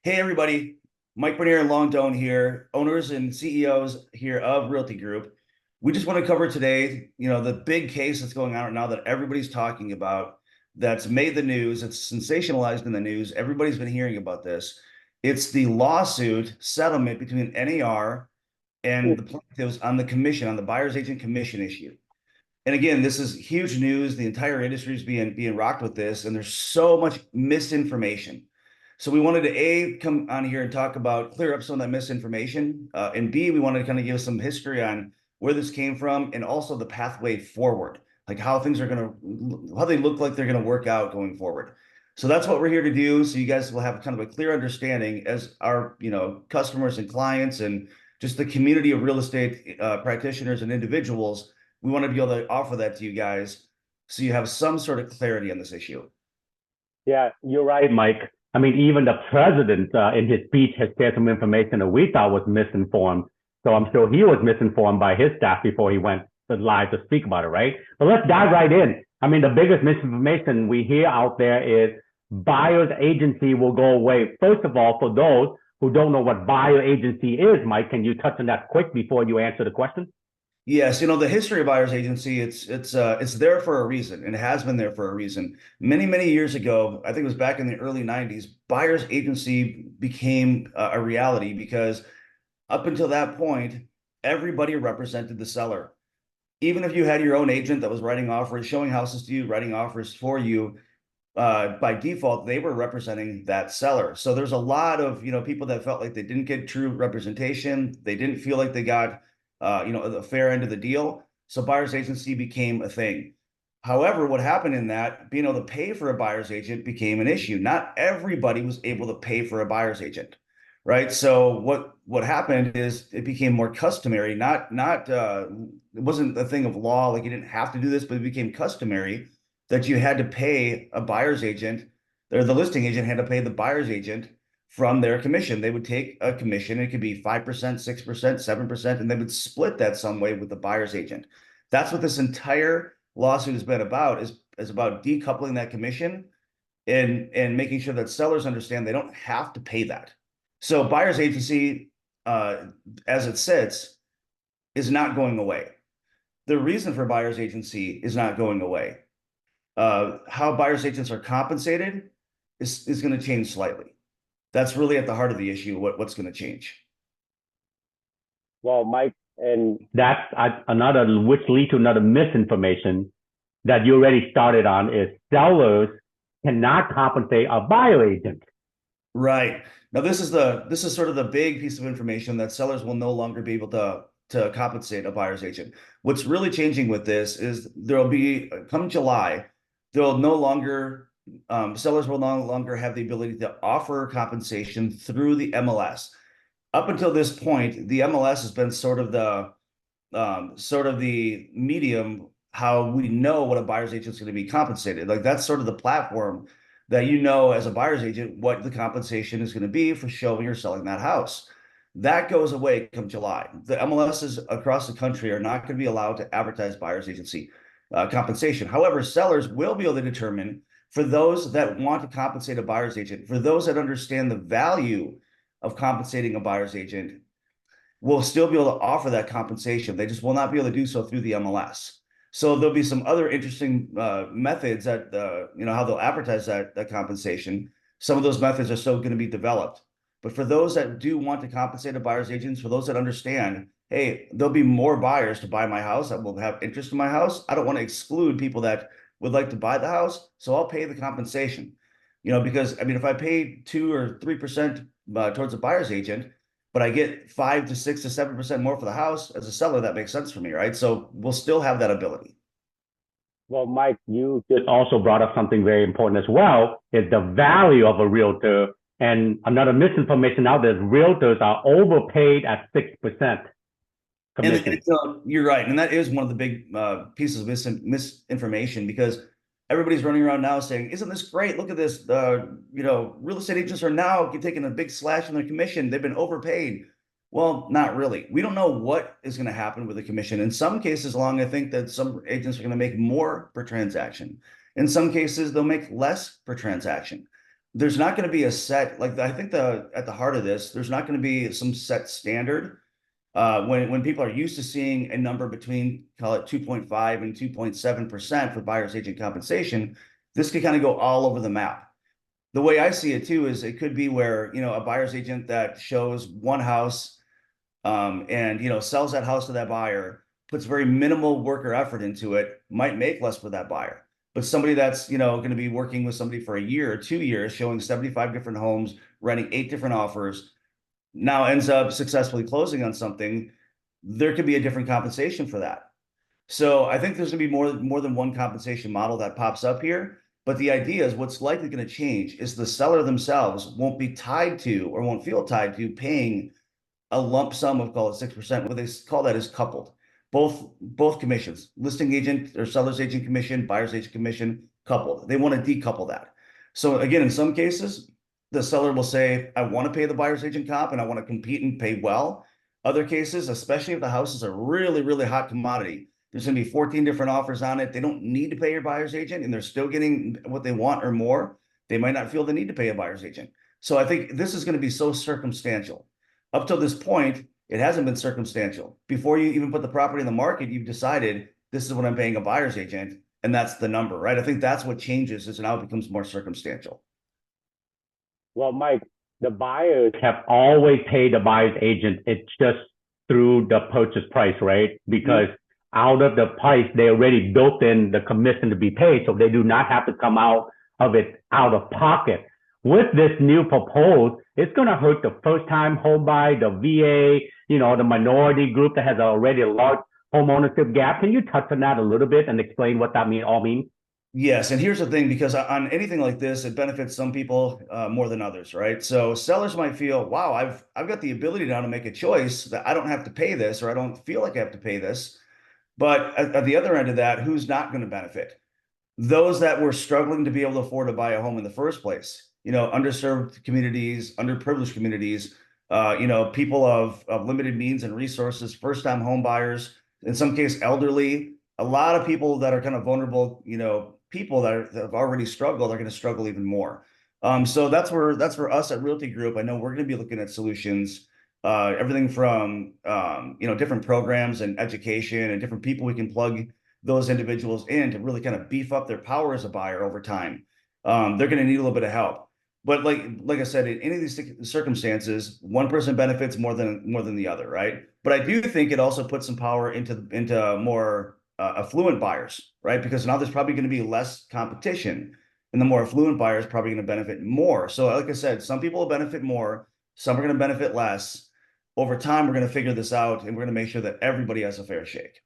Hey, everybody. Mike Bernier and Long Doan here, owners and CEOs here of Realty Group. We just want to cover today, the big case that's going on right now that everybody's talking about, that's made the news. It's sensationalized in the news. Everybody's been hearing about this. It's the lawsuit settlement between NAR and the plaintiffs on the commission, on the buyer's agent commission issue. And again, this is huge news. The entire industry is being rocked with this, and there's so much misinformation. So we wanted to come on here and talk about, clear up some of that misinformation, and B, we wanted to kind of give some history on where this came from and also the pathway forward, like how things are how they look like they're going to work out going forward. So that's what we're here to do. So you guys will have kind of a clear understanding as our, customers and clients and just the community of real estate practitioners and individuals. We want to be able to offer that to you guys so you have some sort of clarity on this issue. Yeah, you're right, Mike. I mean, even the president in his speech has shared some information that we thought was misinformed. So I'm sure he was misinformed by his staff before he went live to speak about it, right? But let's dive right in. I mean, the biggest misinformation we hear out there is buyer's agency will go away. First of all, for those who don't know what buyer agency is, Mike, can you touch on that quick before you answer the question? Yes, the history of buyer's agency, it's there for a reason, and it has been there for a reason. Many, many years ago, I think it was back in the early 90s, buyer's agency became a reality because up until that point, everybody represented the seller. Even if you had your own agent that was writing offers, showing houses to you, writing offers for you, by default, they were representing that seller. So there's a lot of, people that felt like they didn't get true representation. They didn't feel like they got the fair end of the deal. So buyer's agency became a thing. However, what happened in that, being able to pay for a buyer's agent became an issue. Not everybody was able to pay for a buyer's agent, right? So what happened is it became more customary. It wasn't a thing of law, like you didn't have to do this, but it became customary that you had to pay a buyer's agent, or the listing agent had to pay the buyer's agent from their commission. They would take a commission. It could be 5%, 6%, 7%, and they would split that some way with the buyer's agent. That's what this entire lawsuit has been about, is about decoupling that commission and making sure that sellers understand they don't have to pay that. So buyer's agency, as it sits, is not going away. The reason for buyer's agency is not going away. How buyer's agents are compensated is going to change slightly. That's really at the heart of the issue, what's going to change. Well, Mike, and that's another, which leads to another misinformation that you already started on, is sellers cannot compensate a buyer agent. Right. Now, this is sort of the big piece of information that sellers will no longer be able to compensate a buyer's agent. What's really changing with this is there'll be, come July, there'll no longer sellers will no longer have the ability to offer compensation through the MLS. Up until this point, the MLS has been sort of the medium how we know what a buyer's agent is going to be compensated. Like that's sort of the platform that as a buyer's agent what the compensation is going to be for showing or selling that house. That goes away come July. The MLSs across the country are not going to be allowed to advertise buyer's agency compensation. However, sellers will be able to determine, for those that want to compensate a buyer's agent, for those that understand the value of compensating a buyer's agent, will still be able to offer that compensation. They just will not be able to do so through the MLS. So there'll be some other interesting methods that, how they'll advertise that compensation. Some of those methods are still going to be developed. But for those that do want to compensate a buyer's agent, for those that understand, hey, there'll be more buyers to buy my house that will have interest in my house. I don't want to exclude people that would like to buy the house, so I'll pay the compensation. Because I mean, if I pay 2 or 3% towards a buyer's agent, but I get 5 to 6 to 7% more for the house as a seller, that makes sense for me, right? So we'll still have that ability. Well, Mike, you just also brought up something very important as well, is the value of a realtor. And another misinformation out there is realtors are overpaid at 6%. And you're right. And that is one of the big pieces of misinformation, because everybody's running around now saying, isn't this great? Look at this. Real estate agents are now taking a big slash in their commission. They've been overpaid. Well, not really. We don't know what is going to happen with the commission. In some cases, I think that some agents are going to make more per transaction. In some cases, they'll make less per transaction. there's not going to be a set, like I think at the heart of this, there's not going to be some set standard. When people are used to seeing a number between, call it 2.5 and 2.7% for buyer's agent compensation, this could kind of go all over the map. The way I see it too is it could be where, a buyer's agent that shows one house, and sells that house to that buyer, puts very minimal work or effort into it, might make less for that buyer. But somebody that's going to be working with somebody for a year or 2 years, showing 75 different homes, running 8 different offers, now ends up successfully closing on something, there could be a different compensation for that. So I think there's going to be more than one compensation model that pops up here. But the idea is what's likely going to change is the seller themselves won't be tied to or won't feel tied to paying a lump sum of, call it 6%. What they call that is coupled. Both commissions, listing agent or seller's agent commission, buyer's agent commission, coupled. They want to decouple that. So again, in some cases, the seller will say, I want to pay the buyer's agent comp and I want to compete and pay well. Other cases, especially if the house is a really, really hot commodity, there's going to be 14 different offers on it. They don't need to pay your buyer's agent and they're still getting what they want or more. They might not feel the need to pay a buyer's agent. So I think this is going to be so circumstantial. Up till this point, it hasn't been circumstantial. Before you even put the property in the market, you've decided this is what I'm paying a buyer's agent, and that's the number, right? I think that's what changes is now it becomes more circumstantial. Well, Mike, the buyers have always paid the buyer's agent. It's just through the purchase price, right? Because out of the price, they already built in the commission to be paid, so they do not have to come out of it out of pocket. With this new proposal, it's going to hurt the first-time home buyer, the VA, the minority group that has already a large home ownership gap. Can you touch on that a little bit and explain what that all means? Yes, and here's the thing, because on anything like this, it benefits some people more than others, right? So sellers might feel, wow, I've got the ability now to make a choice that I don't have to pay this, or I don't feel like I have to pay this. But at the other end of that, who's not going to benefit? Those that were struggling to be able to afford to buy a home in the first place, underserved communities, underprivileged communities, people of limited means and resources, first-time home buyers, in some case, elderly, a lot of people that are kind of vulnerable, people that have already struggled are going to struggle even more. So that's for us at Realty Group. I know we're going to be looking at solutions, everything from different programs and education and different people we can plug those individuals in to really kind of beef up their power as a buyer over time. They're going to need a little bit of help. But like I said, in any of these circumstances, one person benefits more than the other, right? But I do think it also puts some power into more affluent buyers, right? Because now there's probably going to be less competition, and the more affluent buyers probably going to benefit more. So like I said, some people will benefit more, some are going to benefit less. Over time, we're going to figure this out, and we're going to make sure that everybody has a fair shake.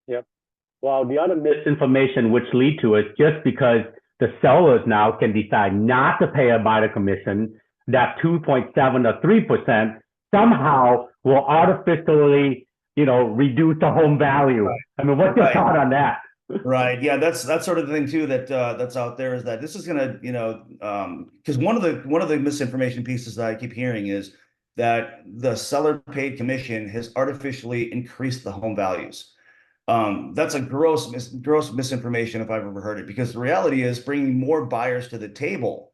Yep. Well, the other misinformation which lead to it, just because the sellers now can decide not to pay a buyer commission, that 2.7 or 3% somehow will artificially, reduce the home value. Right. I mean, what's your thought on that? Right. Yeah, that's sort of the thing too that's out there, is that this is gonna, because one of the misinformation pieces that I keep hearing is that the seller paid commission has artificially increased the home values. That's a gross misinformation if I've ever heard it, because the reality is bringing more buyers to the table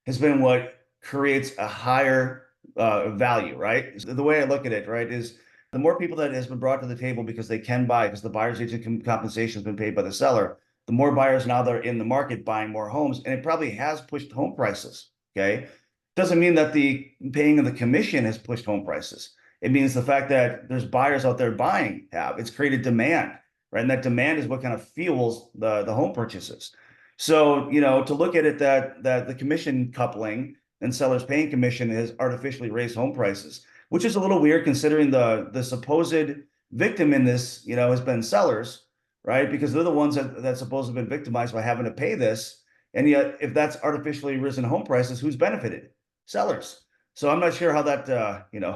has been what creates a higher value, right? So the way I look at it, right, is the more people that has been brought to the table because they can buy, because the buyer's agent compensation has been paid by the seller, the more buyers now they're in the market buying more homes, and it probably has pushed home prices. Okay. Doesn't mean that the paying of the commission has pushed home prices. It means the fact that there's buyers out there buying it's created demand, right? And that demand is what kind of fuels the home purchases. So, to look at it that the commission coupling and sellers paying commission has artificially raised home prices, which is a little weird considering the supposed victim in this, has been sellers, right? Because they're the ones that supposed to have been victimized by having to pay this. And yet, if that's artificially risen home prices, who's benefited? Sellers. So I'm not sure how that,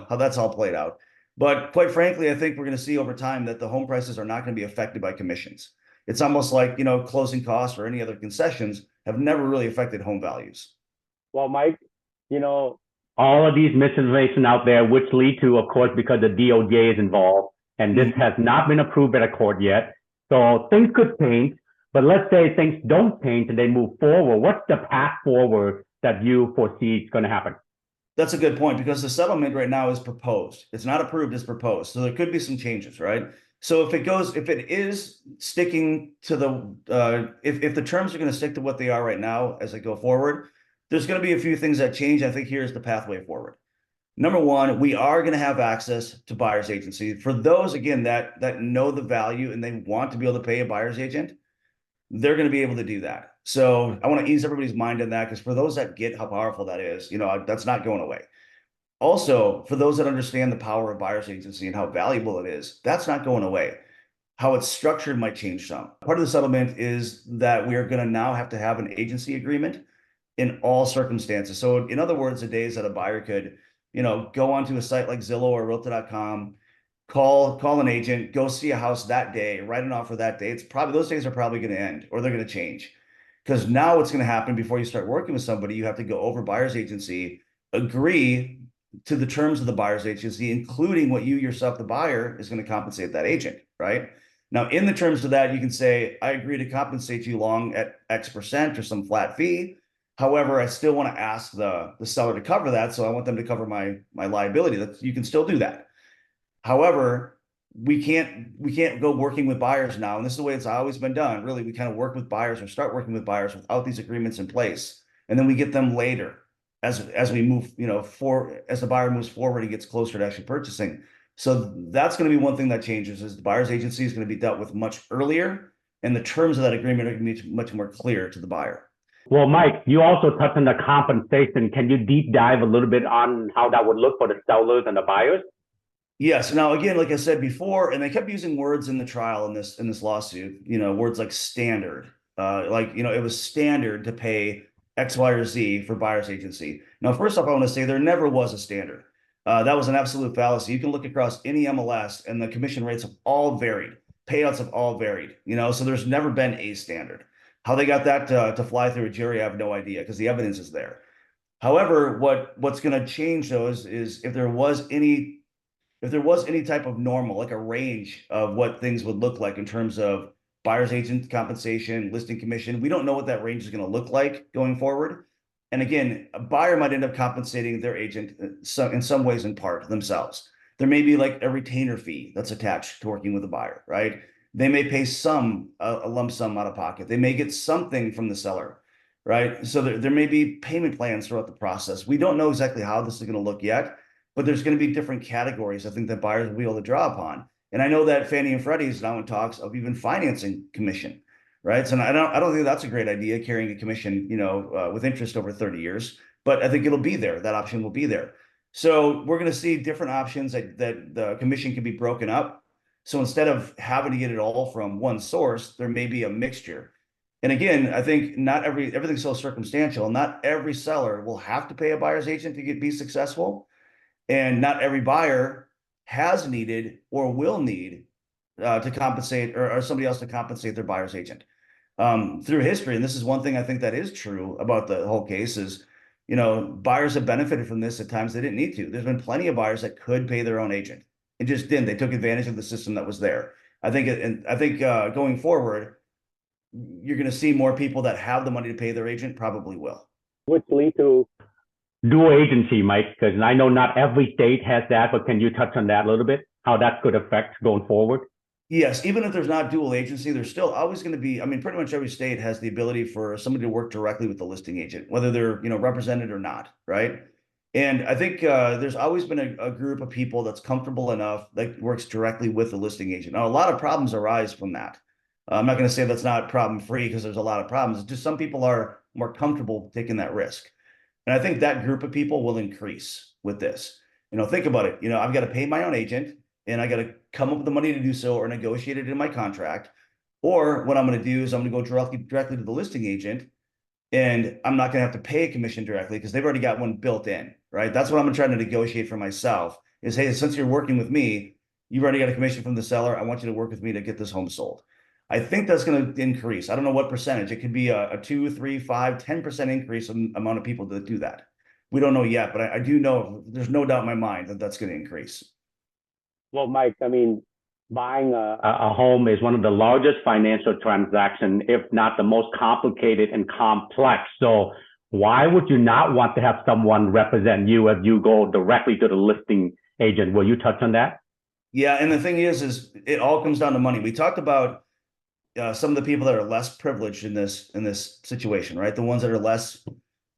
how that's all played out. But quite frankly, I think we're going to see over time that the home prices are not going to be affected by commissions. It's almost like, closing costs or any other concessions have never really affected home values. Well, Mike, all of these misinformation out there, which lead to, of course, because the DOJ is involved, and this has not been approved by the court yet. So things could change, but let's say things don't change and they move forward. What's the path forward that you foresee is going to happen? That's a good point because the settlement right now is proposed. It's not approved, it's proposed. So there could be some changes, right? So if it is sticking to if the terms are going to stick to what they are right now as they go forward, there's going to be a few things that change. I think here's the pathway forward. Number one, we are going to have access to buyer's agency for those again that know the value and they want to be able to pay a buyer's agent. They're going to be able to do that. So I want to ease everybody's mind on that because for those that get how powerful that is, that's not going away. Also, for those that understand the power of buyer's agency and how valuable it is, that's not going away. How it's structured might change some. Part of the settlement is that we are going to now have to have an agency agreement in all circumstances. So in other words, the days that a buyer could, go onto a site like Zillow or Realtor.com, call an agent, go see a house that day, write an offer that day. It's probably those days are probably going to end or they're going to change. Because now what's going to happen before you start working with somebody, you have to go over buyer's agency, agree to the terms of the buyer's agency, including what you yourself, the buyer, is going to compensate that agent, right? Now, in the terms of that, you can say, I agree to compensate you long at X% or some flat fee. However, I still want to ask the seller to cover that. So I want them to cover my liability. You can still do that. However, we can't go working with buyers now, and this is the way it's always been done. Really, we kind of work with buyers or start working with buyers without these agreements in place, and then we get them later as we move, as the buyer moves forward and gets closer to actually purchasing. So that's going to be one thing that changes is the buyer's agency is going to be dealt with much earlier, and the terms of that agreement are going to be much more clear to the buyer. Well, Mike, you also touched on the compensation. Can you deep dive a little bit on how that would look for the sellers and the buyers? Yes. Now, again, like I said before, and they kept using words in the trial in this lawsuit, words like standard, it was standard to pay X, Y, or Z for buyer's agency. Now, first off, I want to say there never was a standard. That was an absolute fallacy. You can look across any MLS, and the commission rates have all varied. Payouts have all varied. So there's never been a standard. How they got that to fly through a jury, I have no idea because the evidence is there. However, what's going to change though is if there was any type of normal, like a range of what things would look like in terms of buyer's agent compensation, listing commission, we don't know what that range is going to look like going forward. And again, a buyer might end up compensating their agent in some ways in part themselves. There may be like a retainer fee that's attached to working with a buyer, right? They may pay a lump sum out of pocket. They may get something from the seller, right? So there may be payment plans throughout the process. We don't know exactly how this is going to look yet, but there's going to be different categories I think that buyers will be able to draw upon. And I know that Fannie and Freddie's now in talks of even financing commission, right? So I don't think that's a great idea, carrying a commission, with interest over 30 years, but I think it'll be there. That option will be there. So we're going to see different options that the commission can be broken up. So instead of having to get it all from one source, there may be a mixture. And again, I think everything's so circumstantial. Not every seller will have to pay a buyer's agent to be successful. And not every buyer has needed or will need to compensate or somebody else to compensate their buyer's agent through history. And this is one thing I think that is true about the whole case is, buyers have benefited from this at times they didn't need to. There's been plenty of buyers that could pay their own agent and just didn't. They took advantage of the system that was there. I think going forward, you're going to see more people that have the money to pay their agent probably will. Which lead to dual agency, Mike, because I know not every state has that, but can you touch on that a little bit? How that could affect going forward? Yes, even if there's not dual agency, there's still always going to be, pretty much every state has the ability for somebody to work directly with the listing agent, whether they're, represented or not, right? And I think there's always been a group of people that's comfortable enough that works directly with the listing agent. Now, a lot of problems arise from that. I'm not going to say that's not problem free because there's a lot of problems. It's just some people are more comfortable taking that risk. And I think that group of people will increase with this. Think about it. I've got to pay my own agent and I got to come up with the money to do so or negotiate it in my contract. Or what I'm going to do is I'm going to go directly to the listing agent and I'm not going to have to pay a commission directly because they've already got one built in, right? That's what I'm trying to negotiate for myself is, hey, since you're working with me, you've already got a commission from the seller. I want you to work with me to get this home sold. I think that's going to increase. I don't know what percentage. It could be a 2, 3, 5, 10% increase in amount of people that do that. We don't know yet, but I do know there's no doubt in my mind that that's going to increase. Well, Mike, buying a home is one of the largest financial transactions, if not the most complicated and complex. So Why would you not want to have someone represent you if you go directly to the listing agent? Will you touch on that? Yeah, and the thing is it all comes down to money. We talked about some of the people that are less privileged in this situation, right? The ones that are less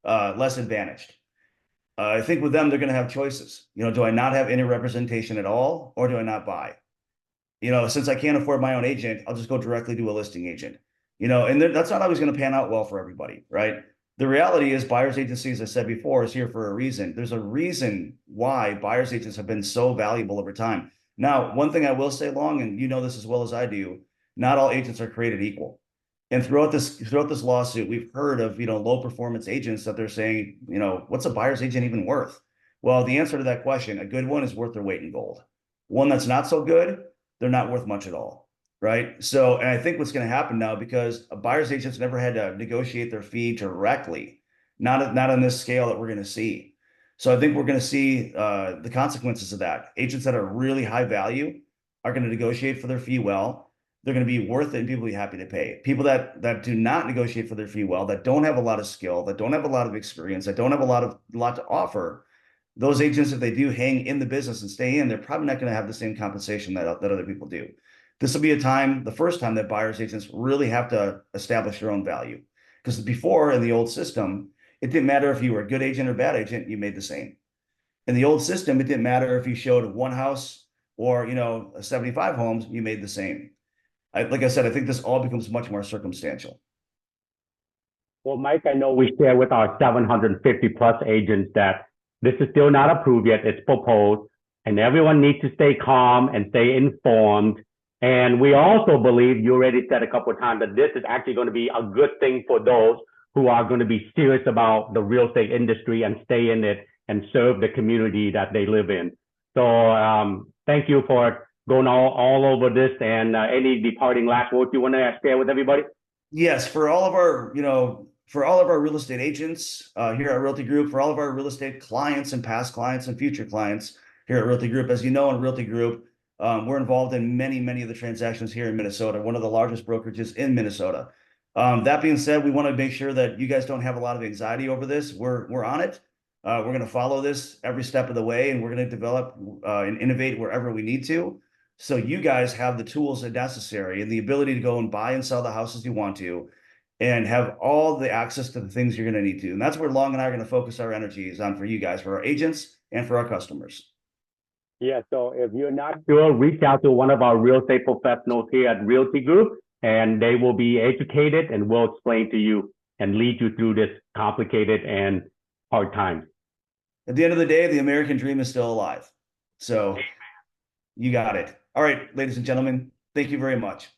advantaged. I think with them, they're going to have choices. Do I not have any representation at all, or do I not buy? Since I can't afford my own agent, I'll just go directly to a listing agent. And that's not always going to pan out well for everybody, right? The reality is buyer's agency, as I said before, is here for a reason. There's a reason why buyer's agents have been so valuable over time. Now, one thing I will say, Long, and you know this as well as I do, not all agents are created equal. And throughout this lawsuit, we've heard of low performance agents that they're saying, what's a buyer's agent even worth? Well, the answer to that question, a good one is worth their weight in gold. One that's not so good, they're not worth much at all, right? So, and I think what's going to happen now, because a buyer's agent's never had to negotiate their fee directly, not on this scale that we're going to see. So I think we're going to see the consequences of that. Agents that are really high value are going to negotiate for their fee well. They're going to be worth it, and people will be happy to pay. People that do not negotiate for their fee well, that don't have a lot of skill, that don't have a lot of experience, that don't have a lot to offer, those agents, if they do hang in the business and stay in, they're probably not going to have the same compensation that other people do. This will be the first time that buyer's agents really have to establish their own value. Because before, in the old system, it didn't matter if you were a good agent or bad agent, you made the same. In the old system, it didn't matter if you showed one house or 75 homes, you made the same. Like I said, I think this all becomes much more circumstantial. Well, Mike, I know we share with our 750 plus agents that this is still not approved yet. It's proposed, and everyone needs to stay calm and stay informed. And we also believe, you already said a couple of times, that this is actually going to be a good thing for those who are going to be serious about the real estate industry and stay in it and serve the community that they live in. So thank you for going all over this, and any departing last words you want to share with everybody? Yes, for all of our real estate agents here at Realty Group, for all of our real estate clients and past clients and future clients here at Realty Group. As you know, in Realty Group, we're involved in many of the transactions here in Minnesota, one of the largest brokerages in Minnesota. That being said, we want to make sure that you guys don't have a lot of anxiety over this. We're on it. We're going to follow this every step of the way, and we're going to develop and innovate wherever we need to. So you guys have the tools necessary and the ability to go and buy and sell the houses you want to, and have all the access to the things you're going to need to. And that's where Long and I are going to focus our energies on for you guys, for our agents and for our customers. Yeah, so if you're not sure, reach out to one of our real estate professionals here at Realty Group, and they will be educated and will explain to you and lead you through this complicated and hard times. At the end of the day, the American dream is still alive. So you got it. All right, ladies and gentlemen, thank you very much.